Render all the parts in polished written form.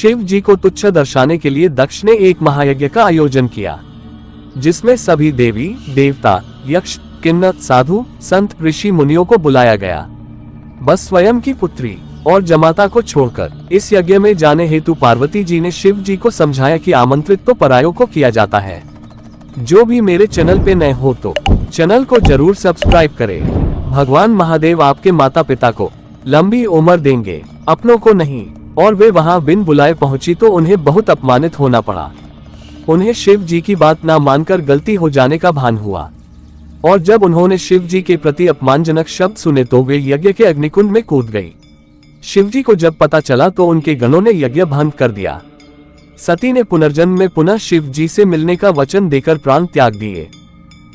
शिव जी को तुच्छ दर्शाने के लिए दक्ष ने एक महायज्ञ का आयोजन किया, जिसमें सभी देवी देवता, यक्ष, किन्नर, साधु, संत, ऋषि, मुनियों को बुलाया गया। बस स्वयं की पुत्री और जमाता को छोड़कर इस यज्ञ में जाने हेतु पार्वती जी ने शिव जी को समझाया कि आमंत्रित तो परायों को किया जाता है। जो भी मेरे चैनल पे नए हो तो चैनल को जरूर सब्सक्राइब करें। भगवान महादेव आपके माता पिता को लंबी उम्र देंगे, अपनों को नहीं। और वे वहां बिन बुलाए पहुंची तो उन्हें बहुत अपमानित होना पड़ा। उन्हें शिव जी की बात ना मानकर गलती हो जाने का भान हुआ, और जब उन्होंने शिव जी के प्रति अपमानजनक शब्द सुने तो वे यज्ञ के अग्निकुंड में कूद गई। शिव जी को जब पता चला तो उनके गणों ने यज्ञ भंग कर दिया। सती ने पुनर्जन्म में पुनः शिव जी से मिलने का वचन देकर प्राण त्याग दिए।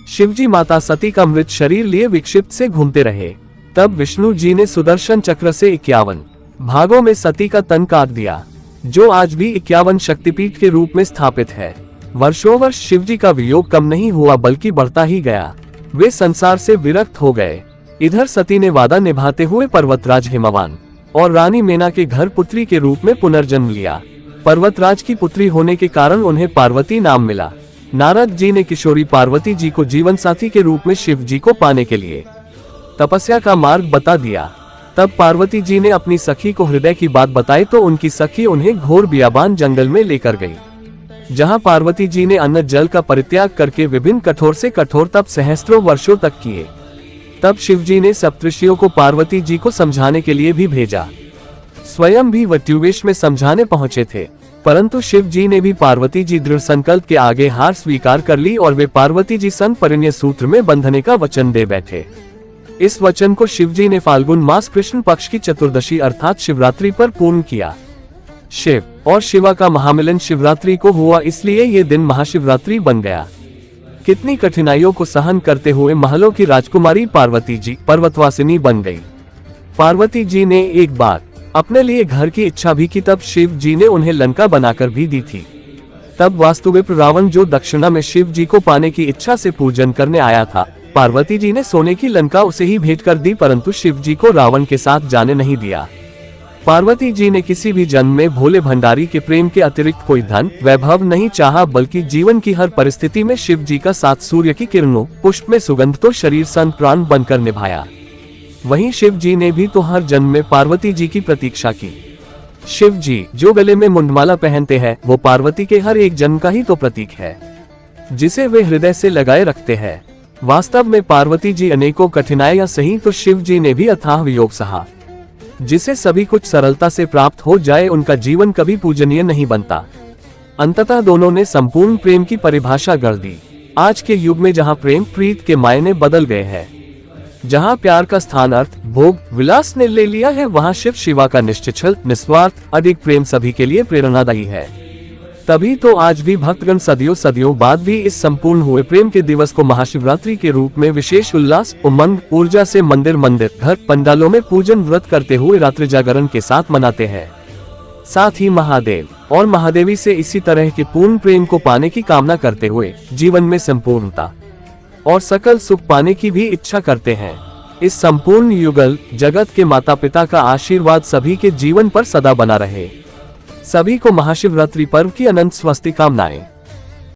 शिव जी माता सती का मृत शरीर लिए विक्षिप्त से घूमते रहे। तब विष्णु जी ने सुदर्शन चक्र से 51 भागों में सती का तन काट दिया, जो आज भी 51 शक्तिपीठ के रूप में स्थापित है। वर्षों वर्ष शिव जी का वियोग कम नहीं हुआ बल्कि बढ़ता ही गया। वे संसार से विरक्त हो गए। इधर सती ने वादा निभाते हुए पर्वतराज हिमवान और रानी मेना के घर पुत्री के रूप में पुनर्जन्म लिया। पर्वतराज की पुत्री होने के कारण उन्हें पार्वती नाम मिला। नारद जी ने किशोरी पार्वती जी को जीवन साथी के रूप में शिव जी को पाने के लिए तपस्या का मार्ग बता दिया। तब पार्वती जी ने अपनी सखी को हृदय की बात बताई तो उनकी सखी उन्हें घोर बियाबान जंगल में लेकर गई, जहां पार्वती जी ने अन्न जल का परित्याग करके विभिन्न कठोर से कठोर तप सहस्त्रों वर्षों तक किए। तब शिव जी ने सप्तऋषियों को पार्वती जी को समझाने के लिए भी भेजा। स्वयं भी वट्युवेश में समझाने पहुंचे थे, परंतु शिव जी ने भी पार्वती जी दृढ़ संकल्प के आगे हार स्वीकार कर ली और वे पार्वती जी संग परिणय सूत्र में बंधने का वचन दे बैठे। इस वचन को शिव जी ने फाल्गुन मास कृष्ण पक्ष की चतुर्दशी अर्थात शिवरात्रि पर पूर्ण किया। शिव और शिवा का महामिलन शिवरात्रि को हुआ, इसलिए ये दिन महाशिवरात्रि बन गया। कितनी कठिनाइयों को सहन करते हुए महलों की राजकुमारी पार्वती जी पर्वतवासिनी बन गई। पार्वती जी ने एक बार अपने लिए घर की इच्छा भी की, तब शिव जी ने उन्हें लंका बनाकर भी दी थी। तब वास्तुविप्र रावण, जो दक्षिणा में शिव जी को पाने की इच्छा से पूजन करने आया था, पार्वती जी ने सोने की लंका उसे ही भेंट कर दी, परंतु शिव जी को रावण के साथ जाने नहीं दिया। पार्वती जी ने किसी भी जन्म में भोले भंडारी के प्रेम के अतिरिक्त कोई धन वैभव नहीं चाहा, बल्कि जीवन की हर परिस्थिति में शिव जी का साथ सूर्य की किरणों, पुष्प में सुगंध तो शरीर सन प्राण बनकर निभाया। वहीं शिव जी ने भी तो हर जन्म में पार्वती जी की प्रतीक्षा की। शिव जी जो गले में मुंडमाला पहनते हैं, वो पार्वती के हर एक जन्म का ही तो प्रतीक है, जिसे वे हृदय से लगाए रखते हैं। वास्तव में पार्वती जी अनेकों कठिनाइयां सही तो शिव जी ने भी अथाह वियोग सहा। जिसे सभी कुछ सरलता से प्राप्त हो जाए, उनका जीवन कभी पूजनीय नहीं बनता। अंततः दोनों ने संपूर्ण प्रेम की परिभाषा गढ़ दी। आज के युग में जहां प्रेम प्रीत के मायने बदल गए हैं, जहां प्यार का स्थान अर्थ, भोग, विलास ने ले लिया है, वहां शिव शिवा का निश्चल निस्वार्थ अधिक प्रेम सभी के लिए प्रेरणादायी है। तभी तो आज भी भक्तगण सदियों सदियों बाद भी इस संपूर्ण हुए प्रेम के दिवस को महाशिवरात्रि के रूप में विशेष उल्लास, उमंग, ऊर्जा से मंदिर मंदिर, घर, पंडालों में पूजन व्रत करते हुए रात्रि जागरण के साथ मनाते हैं। साथ ही महादेव और महादेवी से इसी तरह के पूर्ण प्रेम को पाने की कामना करते हुए जीवन में संपूर्णता और सकल सुख पाने की भी इच्छा करते हैं। इस संपूर्ण युगल जगत के माता पिता का आशीर्वाद सभी के जीवन पर सदा बना रहे। सभी को महाशिवरात्रि पर्व की अनंत स्वस्ति कामनाएं।